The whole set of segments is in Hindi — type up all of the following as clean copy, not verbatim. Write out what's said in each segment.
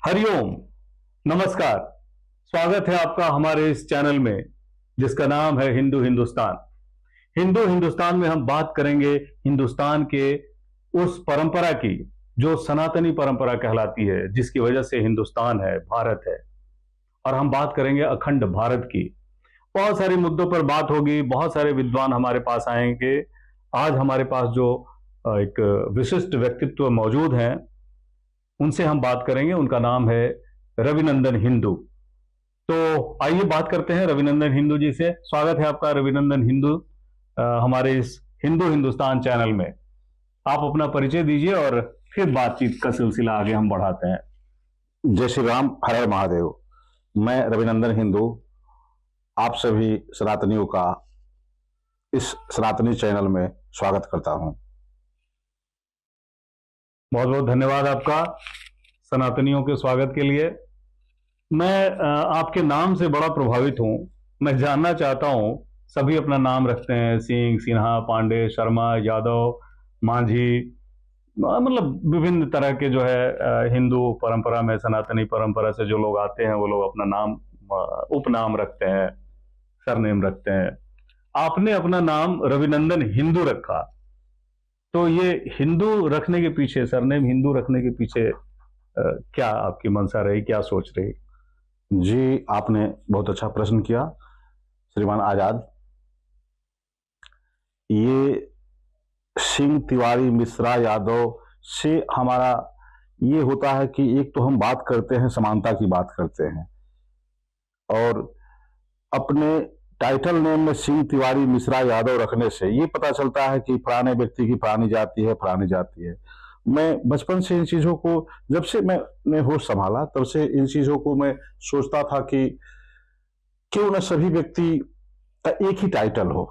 हरिओम। नमस्कार। स्वागत है आपका हमारे इस चैनल में जिसका नाम है हिंदू हिंदुस्तान। हिंदू हिंदुस्तान में हम बात करेंगे हिंदुस्तान के उस परंपरा की जो सनातनी परंपरा कहलाती है, जिसकी वजह से हिंदुस्तान है, भारत है। और हम बात करेंगे अखंड भारत की। बहुत सारे मुद्दों पर बात होगी, बहुत सारे विद्वान हमारे पास आएंगे। आज हमारे पास जो एक विशिष्ट व्यक्तित्व मौजूद हैं, उनसे हम बात करेंगे। उनका नाम है रविनंदन हिंदू। तो आइए बात करते हैं रविनंदन हिंदू जी से। स्वागत है आपका रविनंदन हिंदू हमारे इस हिंदू हिंदुस्तान चैनल में। आप अपना परिचय दीजिए और फिर बातचीत का सिलसिला आगे हम बढ़ाते हैं। जय श्री राम, हर हर महादेव। मैं रविनंदन हिंदू आप सभी सनातनियों का इस सनातनी चैनल में स्वागत करता हूं। बहुत बहुत धन्यवाद आपका सनातनियों के स्वागत के लिए। मैं आपके नाम से बड़ा प्रभावित हूं। मैं जानना चाहता हूं, सभी अपना नाम रखते हैं, सिंह, सिन्हा, पांडे, शर्मा, यादव, मांझी, मतलब विभिन्न तरह के जो है हिंदू परंपरा में, सनातनी परंपरा से जो लोग आते हैं वो लोग अपना नाम उपनाम रखते हैं, सरनेम रखते हैं। आपने अपना नाम रविनंदन हिंदू रखा, तो ये हिंदू रखने के पीछे, सरनेम हिंदू रखने के पीछे क्या आपकी मंशा रही, क्या सोच रही? जी, आपने बहुत अच्छा प्रश्न किया श्रीमान आजाद। ये सिंह, तिवारी, मिश्रा, यादव से हमारा ये होता है कि एक तो हम बात करते हैं, समानता की बात करते हैं, और अपने टाइटल नेम में सिंह, तिवारी, मिश्रा, यादव रखने से ये पता चलता है कि फलाने व्यक्ति की फलानी जाति है, फलानी जाति है। मैं बचपन से इन चीजों को, जब से मैंने होश संभाला तब से इन चीजों को मैं सोचता था कि क्यों न सभी व्यक्ति का एक ही टाइटल हो,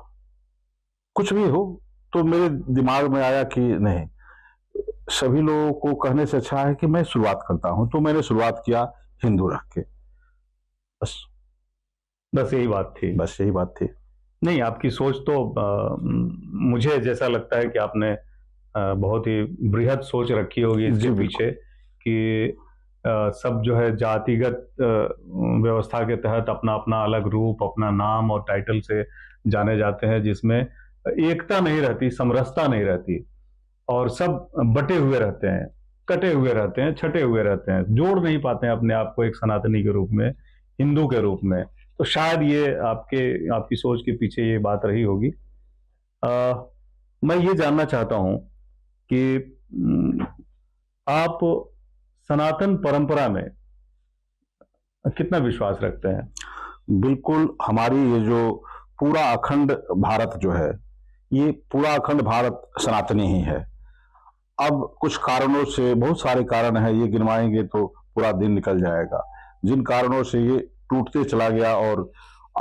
कुछ भी हो। तो मेरे दिमाग में आया कि नहीं, सभी लोगों को कहने से अच्छा है कि मैं शुरुआत करता हूं। तो मैंने शुरुआत किया हिंदू रख के। बस यही बात थी। बस यही बात थी। नहीं, आपकी सोच तो मुझे जैसा लगता है कि आपने बहुत ही बृहद सोच रखी होगी इसके पीछे, कि सब जो है जातिगत व्यवस्था के तहत अपना अपना अलग रूप, अपना नाम और टाइटल से जाने जाते हैं, जिसमें एकता नहीं रहती, समरसता नहीं रहती, और सब बटे हुए रहते हैं, कटे हुए रहते हैं, छटे हुए रहते हैं, जोड़ नहीं पाते हैं अपने आप को एक सनातनी के रूप में, हिंदू के रूप में। तो शायद ये आपकी सोच के पीछे ये बात रही होगी। मैं ये जानना चाहता हूं कि आप सनातन परंपरा में कितना विश्वास रखते हैं? बिल्कुल, हमारी ये जो पूरा अखंड भारत जो है, ये पूरा अखंड भारत सनातनी ही है। अब कुछ कारणों से, बहुत सारे कारण हैं, ये गिनवाएंगे तो पूरा दिन निकल जाएगा, जिन कारणों से ये टूटते चला गया, और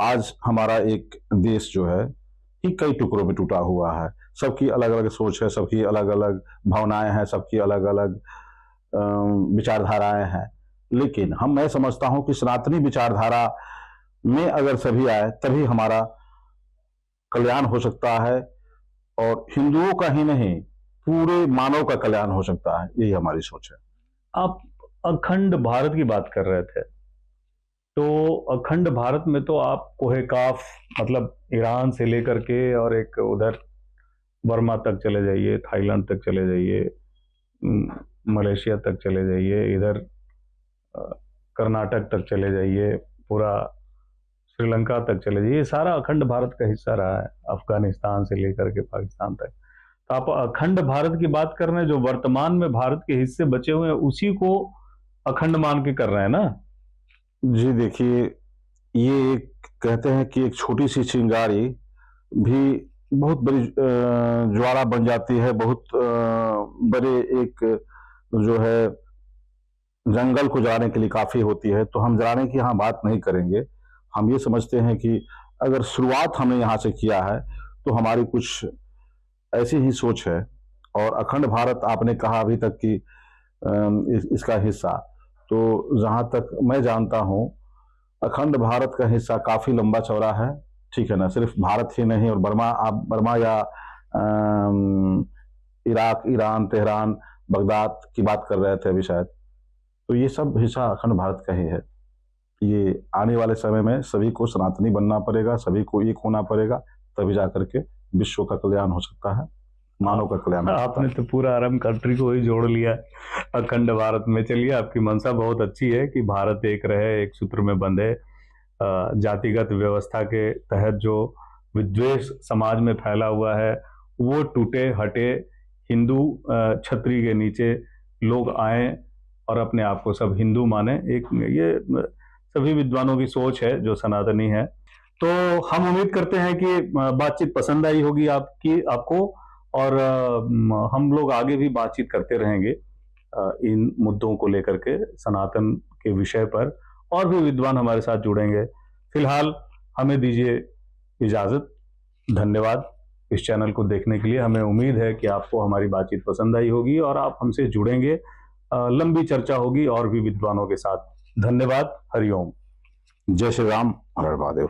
आज हमारा एक देश जो है ही कई टुकड़ों में टूटा हुआ है। सबकी अलग अलग सोच है, सबकी अलग अलग भावनाएं हैं, सबकी अलग अलग विचारधाराएं हैं। लेकिन मैं समझता हूं कि सनातनी विचारधारा में अगर सभी आए तभी हमारा कल्याण हो सकता है, और हिंदुओं का ही नहीं, पूरे मानव का कल्याण हो सकता है। यही हमारी सोच है। आप अखंड भारत की बात कर रहे थे, तो अखंड भारत में तो आप कोहे काफ, मतलब ईरान से लेकर के और एक उधर बर्मा तक चले जाइए, थाईलैंड तक चले जाइए, मलेशिया तक चले जाइए, इधर कर्नाटक तक चले जाइए, पूरा श्रीलंका तक चले जाइए, ये सारा अखंड भारत का हिस्सा रहा है, अफगानिस्तान से लेकर के पाकिस्तान तक। तो आप अखंड भारत की बात कर रहे हैं, जो वर्तमान में भारत के हिस्से बचे हुए हैं उसी को अखंड मान के कर रहे हैं ना? जी देखिए, ये एक कहते हैं कि एक छोटी सी चिंगारी भी बहुत बड़ी ज्वाला बन जाती है, बहुत बड़े एक जो है जंगल को जलाने के लिए काफी होती है। तो हम जलाने की यहाँ बात नहीं करेंगे। हम ये समझते हैं कि अगर शुरुआत हमने यहाँ से किया है तो हमारी कुछ ऐसी ही सोच है। और अखंड भारत आपने कहा अभी तक कि इसका हिस्सा, तो जहां तक मैं जानता हूं अखंड भारत का हिस्सा काफी लंबा चौड़ा है, ठीक है ना? सिर्फ भारत ही नहीं, और बर्मा या इराक, ईरान, तेहरान, बगदाद की बात कर रहे थे अभी शायद। तो ये सब हिस्सा अखंड भारत का ही है। ये आने वाले समय में सभी को सनातनी बनना पड़ेगा, सभी को एक होना पड़ेगा, तभी जा करके विश्व का कल्याण हो सकता है, मानव का कल्याण हो सकता आपने है। तो पूरा अरब कंट्री को ही जोड़ लिया अखंड भारत में। चलिए, आपकी मंशा बहुत अच्छी है कि भारत एक रहे, एक सूत्र में बंधे। जातिगत व्यवस्था के तहत जो विद्वेष समाज में फैला हुआ है वो टूटे हटे, हिंदू छतरी के नीचे लोग आए और अपने आप को सब हिंदू माने। एक ये सभी विद्वानों की सोच है जो सनातनी है। तो हम उम्मीद करते हैं कि बातचीत पसंद आई होगी आपको, और हम लोग आगे भी बातचीत करते रहेंगे इन मुद्दों को लेकर के, सनातन के विषय पर। और भी विद्वान हमारे साथ जुड़ेंगे। फिलहाल हमें दीजिए इजाजत। धन्यवाद इस चैनल को देखने के लिए। हमें उम्मीद है कि आपको हमारी बातचीत पसंद आई होगी और आप हमसे जुड़ेंगे। लंबी चर्चा होगी और भी विद्वानों के साथ। धन्यवाद। हरिओम। जय श्री राम, हर हर महादेव।